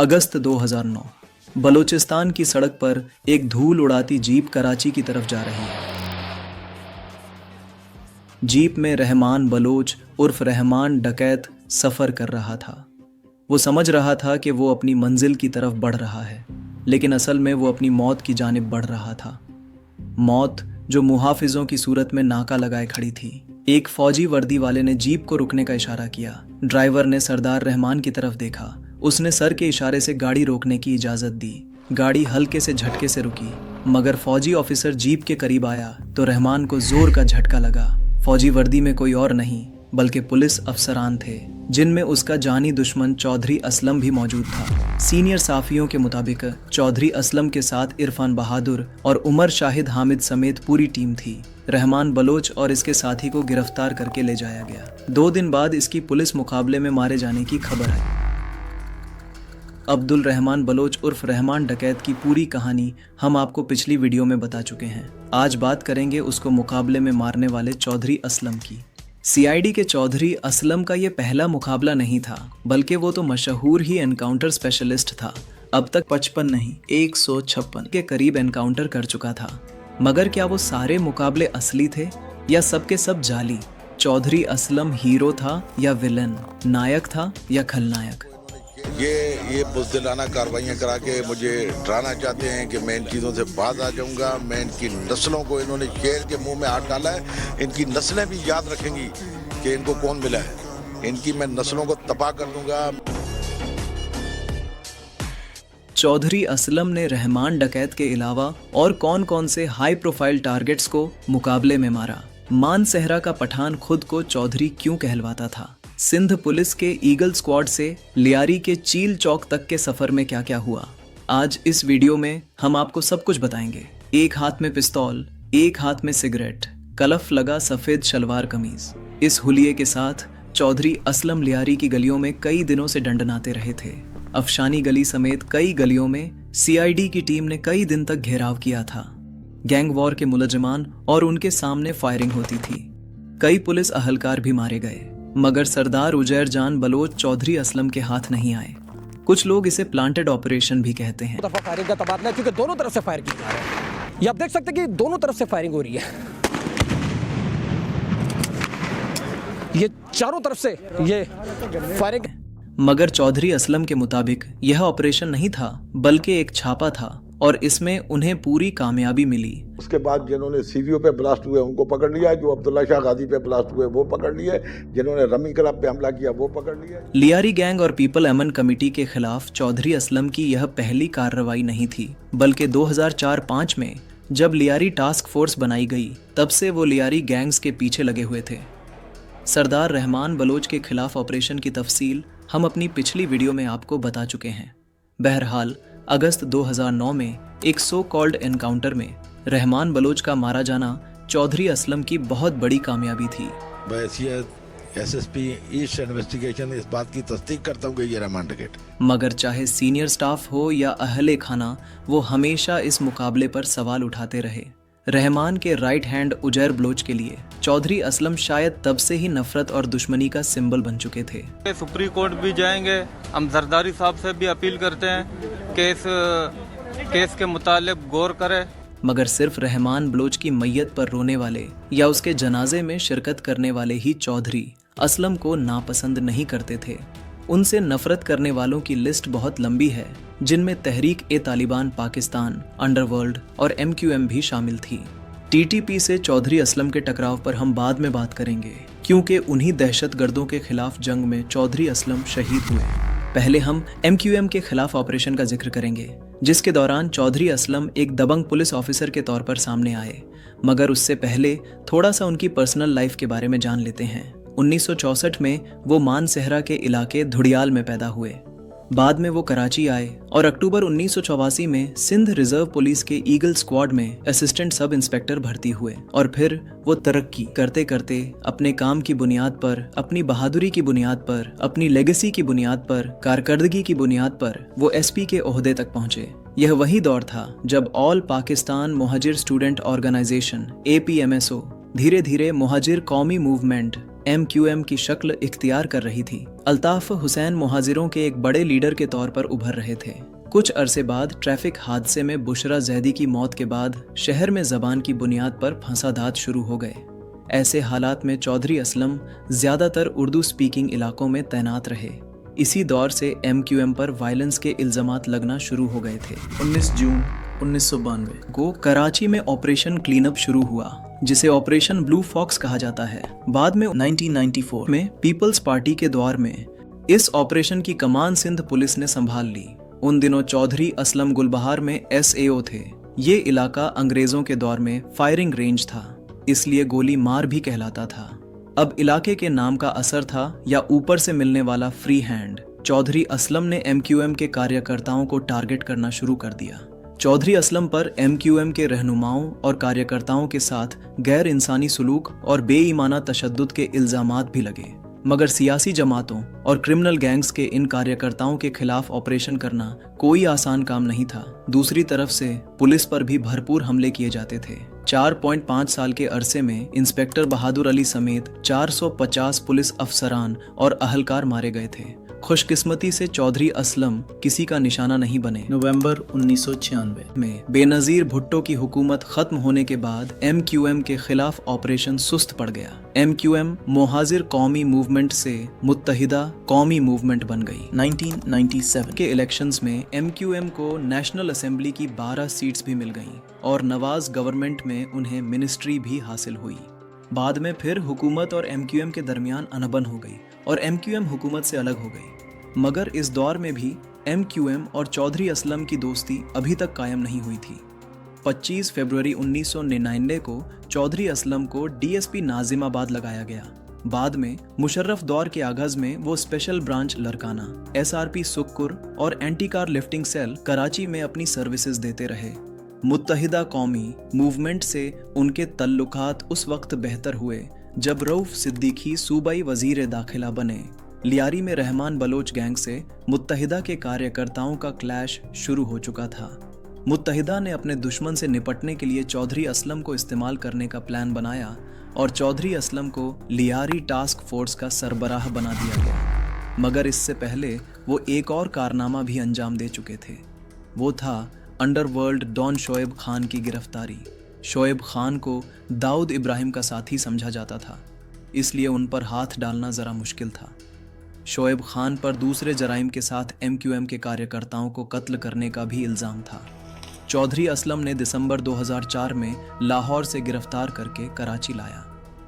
अगस्त 2009। बलूचिस्तान की सड़क पर एक धूल उड़ाती जीप कराची की तरफ जा रही है। जीप में रहमान बलोच उर्फ रहमान डकैत सफर कर रहा था। वो समझ रहा था कि वो अपनी मंजिल की तरफ बढ़ रहा है, लेकिन असल में वो अपनी मौत की जानिब बढ़ रहा था। मौत जो मुहाफिजों की सूरत में नाका लगाए खड़ी थी। एक फौजी वर्दी वाले ने जीप को रुकने का इशारा किया। ड्राइवर ने सरदार रहमान की तरफ देखा। उसने सर के इशारे से गाड़ी रोकने की इजाजत दी। गाड़ी हल्के से झटके से रुकी, मगर फौजी ऑफिसर जीप के करीब आया तो रहमान को जोर का झटका लगा। फौजी वर्दी में कोई और नहीं बल्कि पुलिस अफसरान थे, जिनमें उसका जानी दुश्मन चौधरी असलम भी मौजूद था। सीनियर साफियों के मुताबिक चौधरी असलम के साथ इरफान बहादुर और उमर शाहिद हामिद समेत पूरी टीम थी। रहमान बलोच और इसके साथी को गिरफ्तार करके ले जाया गया। 2 दिन बाद इसकी पुलिस मुकाबले में मारे जाने की खबर है। अब्दुल रहमान बलोच उर्फ रहमान डकैत की पूरी कहानी हम आपको पिछली वीडियो में बता चुके हैं। आज बात करेंगे उसको मुकाबले में मारने वाले चौधरी असलम की। सीआईडी के चौधरी असलम का ये पहला मुकाबला नहीं था, बल्कि वो तो मशहूर ही एनकाउंटर स्पेशलिस्ट था। अब तक 55 नहीं 156 के करीब एनकाउंटर कर चुका था। मगर क्या वो सारे मुकाबले असली थे या सबके सब जाली? चौधरी असलम हीरो था या विलन, नायक था या खलनायक? ये बुज़दिलाना कार्रवाइयाँ करा के मुझे डराना चाहते हैं कि मैं इन चीज़ों से बाज आ जाऊंगा। मैं इनकी नस्लों को, इन्होंने शेर के मुंह में हाथ डाला है, इनकी नस्लें भी याद रखेंगी कि इनको कौन मिला है। इनकी मैं नस्लों को तबाह कर दूंगा। चौधरी असलम ने रहमान डकैत के अलावा और कौन कौन से हाई प्रोफाइल टारगेट्स को मुकाबले में मारा? मानसेहरा का पठान खुद को चौधरी क्यों कहलवाता था? सिंध पुलिस के ईगल स्क्वाड से लियारी के चील चौक तक के सफर में क्या क्या हुआ, आज इस वीडियो में हम आपको सब कुछ बताएंगे। एक हाथ में पिस्तौल, एक हाथ में सिगरेट, कलफ लगा सफेद शलवार कमीज। इस हुलिये के साथ चौधरी असलम लियारी की गलियों में कई दिनों से डंडनाते रहे थे। अफशानी गली समेत कई गलियों में सीआईडी की टीम ने कई दिन तक घेराव किया था। गैंग वॉर के मुलजमान और उनके सामने फायरिंग होती थी। कई पुलिस अहलकार भी मारे गए, मगर सरदार उजैर जान बलोच चौधरी असलम के हाथ नहीं आए। कुछ लोग इसे प्लांटेड ऑपरेशन भी कहते हैं। फायरिंग का तबादला है क्योंकि दोनों तरफ से फायर की जा रहा है। ये आप देख सकते हैं कि दोनों तरफ से फायरिंग हो रही है। ये चारों तरफ से ये फायरिंग। मगर चौधरी असलम के मुताबिक यह ऑपरेशन नहीं था, बल्कि एक छापा था और इसमें उन्हें पूरी कामयाबी मिली। उसके बाद जिन्होंने सीवीओ पे ब्लास्ट हुए उनको पकड़ लिया, जो अब्दुल्ला शाह गाजी पे ब्लास्ट हुए वो पकड़ लिए, जिन्होंने रमी क्लब पे हमला किया वो पकड़ लिए। लियारी गैंग और पीपल अमन कमेटी के खिलाफ चौधरी असलम की यह पहली कार्रवाई नहीं थी, बल्कि 2004-05 में जब लियारी टास्क फोर्स बनाई गई, तब से वो लियारी गैंग्स के पीछे लगे हुए थे। सरदार रहमान बलोच के खिलाफ ऑपरेशन की तफसील हम अपनी पिछली वीडियो में आपको बता चुके हैं। बहरहाल अगस्त 2009 में एक सो कॉल्ड एनकाउंटर में रहमान बलोच का मारा जाना चौधरी असलम की बहुत बड़ी कामयाबी थी। बहैसियत एसएसपी ईस्ट इन्वेस्टिगेशन इस बात की तस्दीक करता हूँ कि ये रहमान डकैत। मगर चाहे सीनियर स्टाफ हो या अहले खाना, वो हमेशा इस मुकाबले पर सवाल उठाते रहे। रहमान के राइट हैंड उजैर बलोच के लिए चौधरी असलम शायद तब से ही नफरत और दुश्मनी का सिंबल बन चुके थे। सुप्रीम कोर्ट भी जाएंगे, हम जरदारी साहब से भी अपील करते हैं कि इस केस के मुतालिक गौर करें। मगर सिर्फ रहमान बलोच की मैयत पर रोने वाले या उसके जनाजे में शिरकत करने वाले ही चौधरी असलम को नापसंद नहीं करते थे। उनसे नफरत करने वालों की लिस्ट बहुत लंबी है, जिनमें तहरीक ए तालिबान पाकिस्तान, अंडरवर्ल्ड और MQM भी शामिल थी। TTP से चौधरी असलम के टकराव पर हम बाद में बात करेंगे, क्योंकि उन्हीं दहशतगर्दों के खिलाफ जंग में चौधरी असलम शहीद हुए। पहले हम MQM के खिलाफ ऑपरेशन का जिक्र करेंगे, जिसके दौरान चौधरी असलम एक दबंग पुलिस ऑफिसर के तौर पर सामने आए। मगर उससे पहले थोड़ा सा उनकी पर्सनल लाइफ के बारे में जान लेते हैं। 1964 में वो मानसेहरा के इलाके धुड़ियाल में पैदा हुए। बाद में वो कराची आए और अक्टूबर 1984 में सिंध रिजर्व पुलिस के ईगल स्क्वाड में असिस्टेंट सब इंस्पेक्टर भर्ती हुए और फिर वो तरक्की करते करते अपने काम की बुनियाद पर, अपनी बहादुरी की बुनियाद पर, अपनी लेगेसी की बुनियाद पर, कारकर्दगी की बुनियाद पर वो SP के ओहदे तक पहुंचे। यह वही दौर था जब all Pakistan मुहाजिर student organisation APMSO धीरे धीरे मुहाजिर कौमी मूवमेंट MQM की शक्ल इख्तियार कर रही थी। अल्ताफ हुसैन मुहाजिरों के एक बड़े लीडर के तौर पर उभर रहे थे। कुछ अरसे बाद ट्रैफिक हादसे में बुशरा जैदी की मौत के बाद शहर में जबान की बुनियाद पर फंसादात शुरू हो गए। ऐसे हालात में चौधरी असलम ज्यादातर उर्दू स्पीकिंग इलाकों में तैनात रहे। इसी दौर से MQM पर वायलेंस के इल्जामात लगना शुरू हो गए थे। 19 जून 1992 को कराची में ऑपरेशन क्लीनअप शुरू हुआ, जिसे ऑपरेशन ब्लू फॉक्स कहा जाता है। बाद में 1994 में पीपल्स पार्टी के दौर में इस ऑपरेशन की कमान सिंध पुलिस ने संभाल ली। उन दिनों चौधरी असलम गुलबहार में SAO थे। ये इलाका अंग्रेजों के दौर में फायरिंग रेंज था, इसलिए गोली मार भी कहलाता था। अब इलाके के नाम का असर था या ऊपर से मिलने वाला फ्री हैंड, चौधरी असलम ने MQM के कार्यकर्ताओं को टारगेट करना शुरू कर दिया। चौधरी असलम पर MQM के रहनुमाओं और कार्यकर्ताओं के साथ गैर इंसानी सुलूक और बेईमाना तशद्दुद के इल्जामात भी लगे, मगर सियासी जमातों और क्रिमिनल गैंग्स के इन कार्यकर्ताओं के खिलाफ ऑपरेशन करना कोई आसान काम नहीं था। दूसरी तरफ से पुलिस पर भी भरपूर हमले किए जाते थे। 4.5 साल के अरसे में इंस्पेक्टर बहादुर अली समेत 450 पुलिस अफसरान और अहलकार मारे गए थे। खुशकिस्मती से चौधरी असलम किसी का निशाना नहीं बने। नवंबर 1996 में बेनजीर भुट्टो की हुकूमत खत्म होने के बाद MQM के खिलाफ ऑपरेशन सुस्त पड़ गया। MQM मुहाजिर कौमी मूवमेंट से मुत्तहिदा कौमी मूवमेंट बन गई। 1997 के इलेक्शंस में MQM को नेशनल असेंबली की 12 सीट्स भी मिल गईं और नवाज गवर्नमेंट में उन्हें मिनिस्ट्री भी हासिल हुई। बाद में फिर हुकूमत और MQM के दरमियान अनबन हो गई और MQM हुकूमत से अलग हो गई, मगर इस दौर में भी MQM और चौधरी असलम की दोस्ती अभी तक कायम नहीं हुई थी। 25 फरवरी 1999 को चौधरी असलम को DSP नाजिमाबाद लगाया गया। बाद में मुशर्रफ दौर के आगाज में वो special branch Larkana, SRP Sukkur और anti car lifting cell Karachi में अपनी सर्विसेज देते रहे। मुत्तहिदा कौमी मूवमेंट से उनके तल्लुकात उस वक्त बेहतर हुए जब रऊफ सिद्दीकी सूबाई वजीर दाखिला बने। लियारी में रहमान बलोच गैंग से मुत्तहिदा के कार्यकर्ताओं का क्लैश शुरू हो चुका था। मुत्तहिदा ने अपने दुश्मन से निपटने के लिए चौधरी असलम को इस्तेमाल करने का प्लान बनाया और चौधरी असलम को लियारी टास्क फोर्स का सरबराह बना दिया गया, मगर इससे पहले वो एक और कारनामा भी अंजाम दे चुके थे। वो था अंडरवर्ल्ड डॉन शोएब खान की गिरफ्तारी। शोएब खान को दाऊद इब्राहिम का साथी समझा जाता था, इसलिए उन पर हाथ डालना ज़रा मुश्किल था। शोएब खान पर दूसरे जराइम के साथ MQM के कार्यकर्ताओं को कत्ल करने का भी इल्ज़ाम था। चौधरी असलम ने दिसंबर 2004 में लाहौर से गिरफ्तार करके कराची लाया।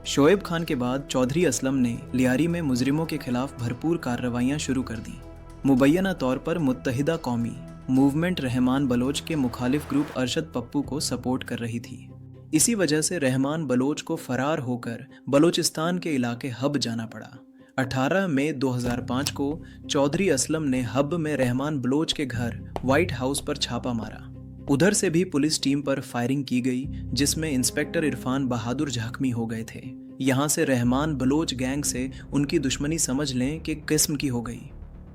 शोएब खान के बाद चौधरी असलम ने लियारी में मुजरिमों के खिलाफ भरपूर कार्रवाइयाँ शुरू कर दी। मुबैना तौर पर मुत्तहिदा कौमी मूवमेंट रहमान बलोच के मुखालिफ ग्रुप अरशद पप्पू को सपोर्ट कर रही थी। इसी वजह से रहमान बलोच को फरार होकर बलोचिस्तान के इलाके हब जाना पड़ा। 18 मई 2005 को चौधरी असलम ने हब में रहमान बलोच के घर व्हाइट हाउस पर छापा मारा। उधर से भी पुलिस टीम पर फायरिंग की गई, जिसमें इंस्पेक्टर इरफान बहादुर जख्मी हो गए थे। यहाँ से रहमान बलोच गैंग से उनकी दुश्मनी समझ लें कि किस्म की हो गई।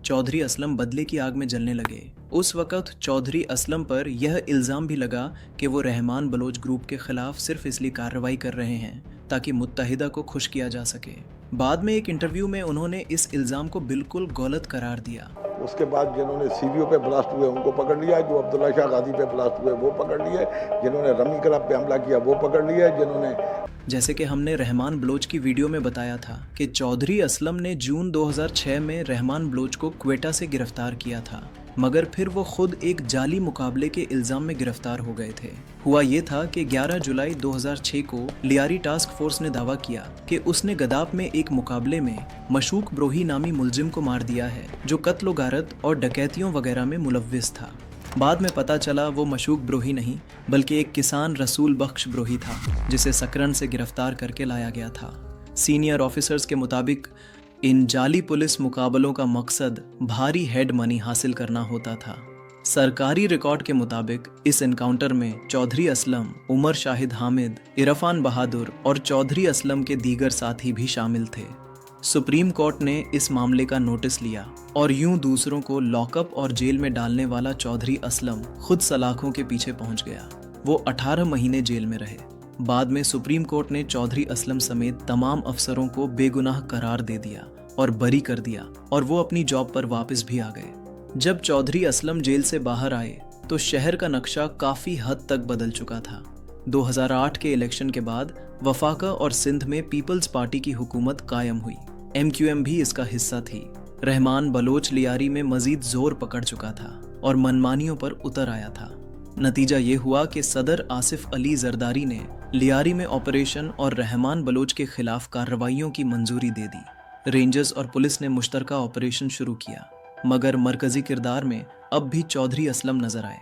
चौधरी असलम बदले की आग में जलने लगे। उस वक़्त चौधरी असलम पर यह इल्ज़ाम भी लगा कि वो रहमान बलोच ग्रुप के खिलाफ सिर्फ इसलिए कार्रवाई कर रहे हैं ताकि मुत्तहिदा को खुश किया जा सके। बाद में एक इंटरव्यू में उन्होंने इस इल्ज़ाम को बिल्कुल गलत करार दिया। उसके बाद जिन्होंने CBO पे ब्लास्ट हुए उनको पकड़ लिया, जो अब्दुल्ला शाह गाजी पे ब्लास्ट हुए वो पकड़ लिए, जिन्होंने रमी क्लब पे हमला किया वो पकड़ लिए, जिन्होंने जैसे कि हमने रहमान बलोच की वीडियो में बताया था कि चौधरी असलम ने जून 2006 में रहमान बलोच को क्वेटा से गिरफ्तार किया था, मगर फिर वो खुद एक जाली मुकाबले के इल्ज़ाम में गिरफ्तार हो गए थे। हुआ ये था कि 11 जुलाई 2006 को लियारी टास्क फोर्स ने दावा किया कि उसने गदाफ में एक मुकाबले में मशूक ब्रोही नामी मुलजिम को मार दिया है, जो कत्ल गारत और डकैतियों वगैरह में मुलव्विस था। बाद में पता चला वो मशूक ब्रोही नहीं बल्कि एक किसान रसूल बख्श ब्रोही था, जिसे सकरन से गिरफ्तार करके लाया गया था। सीनियर ऑफिसर्स के मुताबिक इन जाली पुलिस मुकाबलों का मकसद भारी हेड मनी हासिल करना होता था। सरकारी रिकॉर्ड के मुताबिक इस एनकाउंटर में चौधरी असलम, उमर शाहिद हामिद, इरफान बहादुर और चौधरी असलम के दीगर साथी भी शामिल थे। सुप्रीम कोर्ट ने इस मामले का नोटिस लिया और यूं दूसरों को लॉकअप और जेल में डालने वाला चौधरी असलम खुद सलाखों के पीछे पहुंच गया। वो 18 महीने जेल में रहे। बाद में सुप्रीम कोर्ट ने चौधरी असलम समेत तमाम अफसरों को बेगुनाह करार दे दिया और बरी कर दिया और वो अपनी जॉब पर वापस भी आ गए। जब चौधरी असलम जेल से बाहर आए तो शहर का नक्शा काफी हद तक बदल चुका था। 2008 के इलेक्शन के बाद वफाका और सिंध में पीपल्स पार्टी की हुकूमत कायम हुई। MQM भी इसका हिस्सा थी। रहमान बलोच लियारी में मजीद जोर पकड़ चुका था और मनमानियों पर उतर आया था। नतीजा ये हुआ कि सदर आसिफ अली जरदारी ने लियारी में ऑपरेशन और रहमान बलोच के खिलाफ कार्रवाइयों की मंजूरी दे दी। रेंजर्स और पुलिस ने मुश्तरका ऑपरेशन शुरू किया, मगर मरकजी किरदार में अब भी चौधरी असलम नजर आए।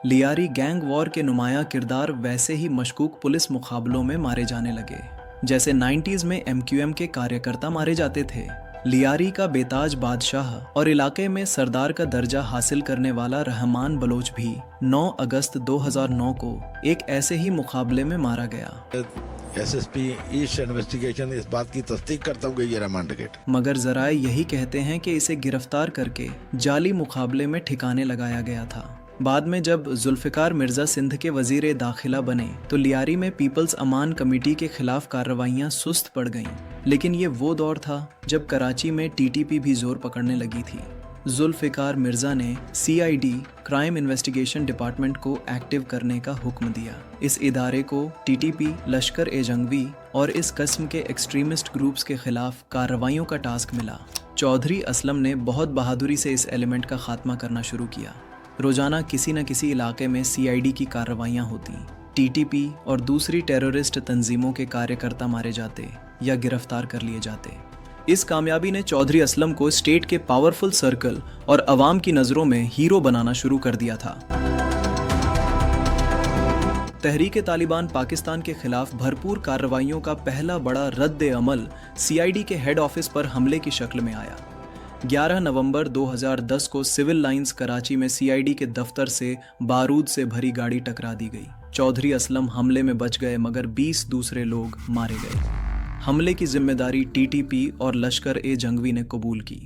लियारी गैंग वॉर के नुमाया किरदार वैसे ही मशकूक पुलिस मुकाबलों में मारे जाने लगे, जैसे 90s में MQM के कार्यकर्ता मारे जाते थे। लियारी का बेताज बादशाह और इलाके में सरदार का दर्जा हासिल करने वाला रहमान बलोच भी 9 अगस्त 2009 को एक ऐसे ही मुकाबले में मारा गया। SSP ईस्ट इन्वेस्टिगेशन इस बात की तस्दीक करता हूँ कि ये रहमान टिकट, मगर जराए यही कहते हैं कि इसे गिरफ्तार करके जाली मुकाबले में ठिकाने लगाया गया था। बाद में जब जुल्फिकार मिर्जा सिंध के वजीर दाखिला बने तो लियारी में पीपल्स अमान कमेटी के खिलाफ कार्रवाइयां सुस्त पड़ गईं। लेकिन ये वो दौर था जब कराची में TTP भी जोर पकड़ने लगी थी। जुल्फिकार मिर्जा ने CID क्राइम इन्वेस्टिगेशन डिपार्टमेंट को एक्टिव करने का हुक्म दिया। इस इदारे को TTP, लश्कर ए जंगवी और इस किस्म के एक्सट्रीमिस्ट ग्रुप्स के खिलाफ कार्रवाइयों का टास्क मिला। चौधरी असलम ने बहुत बहादुरी से इस एलिमेंट का खात्मा करना शुरू किया। रोजाना किसी न किसी इलाके में CID की कार्रवाइयां होती, TTP और दूसरी टेररिस्ट तंजीमों के कार्यकर्ता मारे जाते या गिरफ्तार कर लिए जाते। इस कामयाबी ने चौधरी असलम को स्टेट के पावरफुल सर्कल और अवाम की नज़रों में हीरो बनाना शुरू कर दिया था। तहरीक तालिबान पाकिस्तान के खिलाफ भरपूर कार्रवाइयों का पहला बड़ा रद्द अमल CID के हेड ऑफिस पर हमले की शक्ल में आया। 11 नवंबर 2010 को सिविल लाइंस कराची में CID के दफ्तर से बारूद से भरी गाड़ी टकरा दी गई। चौधरी असलम हमले में बच गए, मगर 20 दूसरे लोग मारे गए। हमले की जिम्मेदारी TTP और लश्कर ए जंगवी ने कबूल की।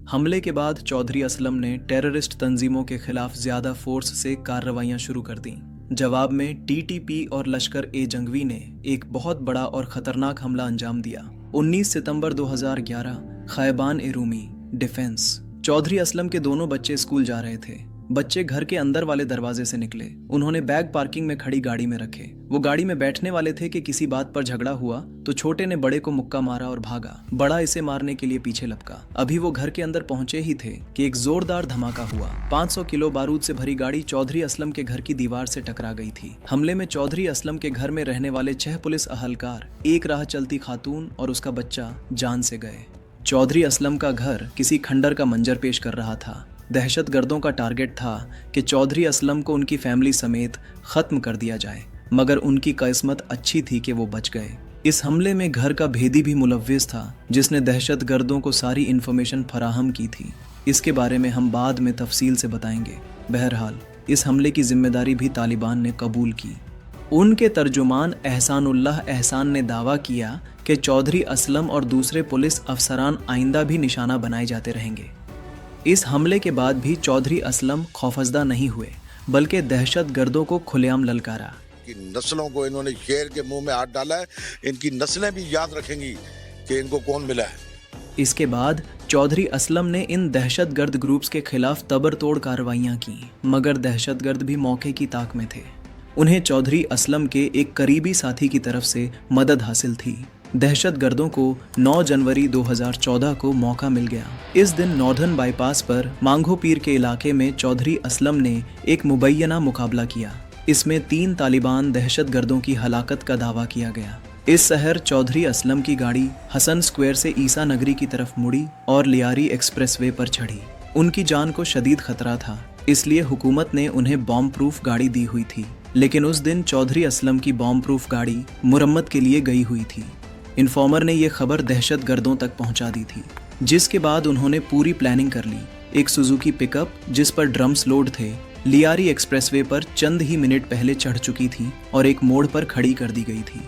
हमले के बाद चौधरी असलम ने टेररिस्ट तंजीमों के खिलाफ ज्यादा फोर्स से कार्रवाइयां शुरू कर दी। जवाब में TTP और लश्कर ए जंगवी ने एक बहुत बड़ा और खतरनाक हमला अंजाम दिया। 19 सितंबर 2011 खैबान ए रूमी डिफेंस। चौधरी असलम के दोनों बच्चे स्कूल जा रहे थे। बच्चे घर के अंदर वाले दरवाजे से निकले। उन्होंने बैग पार्किंग में खड़ी गाड़ी में रखे। वो गाड़ी में बैठने वाले थे कि किसी बात पर झगड़ा हुआ तो छोटे ने बड़े को मुक्का मारा और भागा। बड़ा इसे मारने के लिए पीछे लपका। अभी वो घर के अंदर पहुंचे ही थे कि एक जोरदार धमाका हुआ। 500 किलो बारूद से भरी गाड़ी चौधरी असलम के घर की दीवार से टकरा गई थी। हमले में चौधरी असलम के घर में रहने वाले 6 पुलिस अहलकार, एक राह चलती खातून और उसका बच्चा जान से गए। चौधरी असलम का घर किसी खंडर का मंजर पेश कर रहा था। दहशतगर्दों का टारगेट था कि चौधरी असलम को उनकी फैमिली समेत खत्म कर दिया जाए, मगर उनकी किस्मत अच्छी थी कि वो बच गए। इस हमले में घर का भेदी भी मुलव्विस था, जिसने दहशतगर्दों को सारी इन्फॉर्मेशन फराहम की थी। इसके बारे में हम बाद में तफसील से बताएंगे। बहरहाल इस हमले की जिम्मेदारी भी तालिबान ने कबूल की। उनके तर्जुमान एहसानुल्लाह एहसान ने दावा किया कि चौधरी असलम और दूसरे पुलिस अफसरान आइंदा भी निशाना बनाए जाते रहेंगे। इस हमले के बाद भी चौधरी असलम खौफजदा नहीं हुए, बल्कि दहशतगर्दों को खुलेआम ललकारा। कि नस्लों को इन्होंने शेर के मुंह में हाथ डाला है, इनकी नस्लें भी याद रखेंगी कि इनको कौन मिला है। इसके बाद चौधरी असलम ने इन दहशतगर्द ग्रुप्स के खिलाफ तबरतोड़ कार्रवाइयां की, मगर दहशतगर्द भी मौके की ताक में थे। उन्हें चौधरी असलम के एक करीबी साथी की तरफ से मदद हासिल थी। दहशतगर्दों को 9 जनवरी 2014 को मौका मिल गया। इस दिन नॉर्दर्न बाईपास पर मांगो पीर के इलाके में चौधरी असलम ने एक मुबैना मुकाबला किया। इसमें 3 तालिबान दहशतगर्दों की हलाकत का दावा किया गया। इस शहर चौधरी असलम की गाड़ी हसन स्क्वायर से ईसा नगरी की तरफ मुड़ी और लियारी एक्सप्रेसवे पर चढ़ी। उनकी जान को शदीद खतरा था, इसलिए हुकूमत ने उन्हें बॉम्ब प्रूफ गाड़ी दी हुई थी। लेकिन उस दिन चौधरी असलम की बॉम्ब प्रूफ गाड़ी मुरम्मत के लिए गई हुई थी। इन्फॉर्मर ने यह खबर दहशतगर्दों तक पहुंचा दी थी, जिसके बाद उन्होंने पूरी प्लानिंग कर ली। एक सुजुकी पिकअप जिस पर ड्रम्स लोड थे लियारी एक्सप्रेसवे पर चंद ही मिनट पहले चढ़ चुकी थी और एक मोड़ पर खड़ी कर दी गई थी।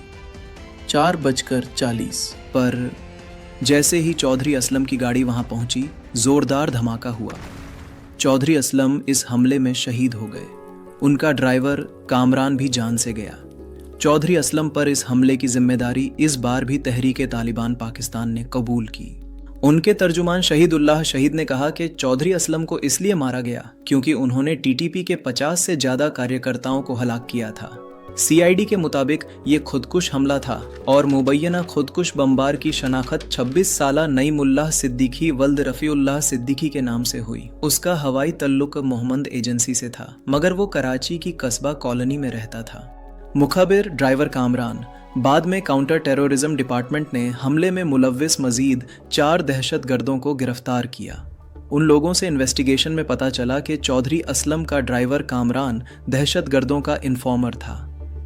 4:40 पर जैसे ही चौधरी असलम की गाड़ी वहां पहुंची, जोरदार धमाका हुआ। चौधरी असलम इस हमले में शहीद हो गए। उनका ड्राइवर कामरान भी जान से गया। चौधरी असलम पर इस हमले की जिम्मेदारी इस बार भी तहरीक तालिबान पाकिस्तान ने कबूल की। उनके तर्जुमान शहीदुल्लाह शहीद ने कहा कि चौधरी असलम को इसलिए मारा गया क्योंकि उन्होंने टीटीपी के 50 से ज्यादा कार्यकर्ताओं को हलाक किया था। सीआईडी के मुताबिक ये खुदकुश हमला था और मुबैना खुदकुश बमबार की शनाख्त 26 साला नईमुल्लाह सिद्दीकी वल्द रफ़ीउल्लाह सिद्दीकी के नाम से हुई। उसका हवाई तल्लुक मोहम्मद एजेंसी से था, मगर वो कराची की कस्बा कॉलोनी में रहता था। मुखबिर ड्राइवर कामरान। बाद में काउंटर टेररिज्म डिपार्टमेंट ने हमले में मुलव्विस मजीद 4 दहशतगर्दों को गिरफ्तार किया। उन लोगों से इन्वेस्टिगेशन में पता चला कि चौधरी असलम का ड्राइवर कामरान दहशतगर्दों का इन्फॉर्मर था।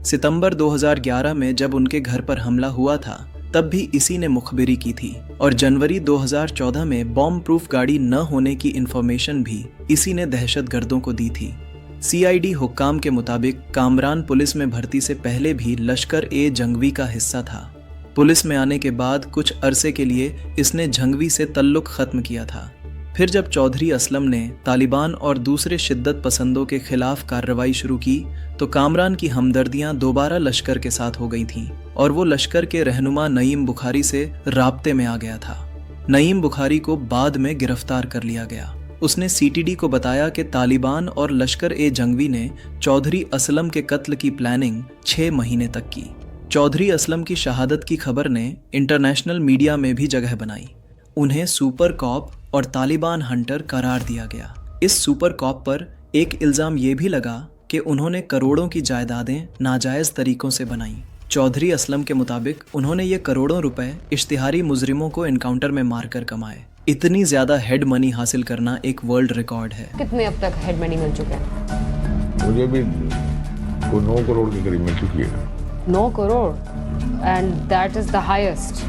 सितंबर 2011 में जब उनके घर पर हमला हुआ था तब भी इसी ने मुखबिरी की थी और जनवरी 2014 में बॉम्ब प्रूफ गाड़ी न होने की इंफॉर्मेशन भी इसी ने दहशतगर्दों को दी थी। सीआईडी हुक्काम के मुताबिक कामरान पुलिस में भर्ती से पहले भी लश्कर ए जंगवी का हिस्सा था। पुलिस में आने के बाद कुछ अरसे के लिए इसने जंगवी से तल्लुक खत्म किया था। फिर जब चौधरी असलम ने तालिबान और दूसरे शिद्दत पसंदों के खिलाफ कार्रवाई शुरू की तो कामरान की हमदर्दियां दोबारा लश्कर के साथ हो गई थीं और वो लश्कर के रहनुमा नईम बुखारी से राब्ते में आ गया था। नईम बुखारी को बाद में गिरफ्तार कर लिया गया। उसने सीटीडी को बताया कि तालिबान और लश्कर ए जंगवी ने चौधरी असलम के कत्ल की प्लानिंग 6 महीने तक की। चौधरी असलम की शहादत की खबर ने इंटरनेशनल मीडिया में भी जगह बनाई। उन्हें सुपर कॉप और तालिबान हंटर करार दिया गया। इस सुपर कॉप पर एक इल्जाम ये भी लगा कि उन्होंने करोड़ों की जायदादें नाजायज तरीकों से बनाई। चौधरी असलम के मुताबिक उन्होंने ये करोड़ों रुपए इश्तिहारी मुजरिमों को एनकाउंटर में मारकर कमाए। इतनी ज्यादा हेड मनी हासिल करना एक वर्ल्ड रिकॉर्ड है। कितने अब तक हेड मनी मिल चुके हैं? मुझे भी 9 करोड़ के करीब मिल चुकी है। 9 crore and that is the highest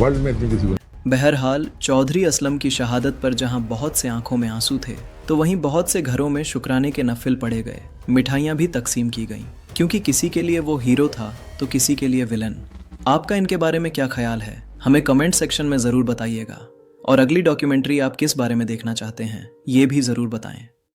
world में इतनी किसी को। बहरहाल चौधरी असलम की शहादत पर जहां बहुत से आंखों में आंसू थे तो वहीं बहुत से घरों में शुक्राने के नफिल पढ़े गए, मिठाइयां भी तकसीम की गईं, क्योंकि किसी के लिए वो हीरो था तो किसी के लिए विलन। आपका इनके बारे में क्या ख्याल है, हमें कमेंट सेक्शन में ज़रूर बताइएगा। और अगली डॉक्यूमेंट्री आप किस बारे में देखना चाहते हैं ये भी ज़रूर बताएं।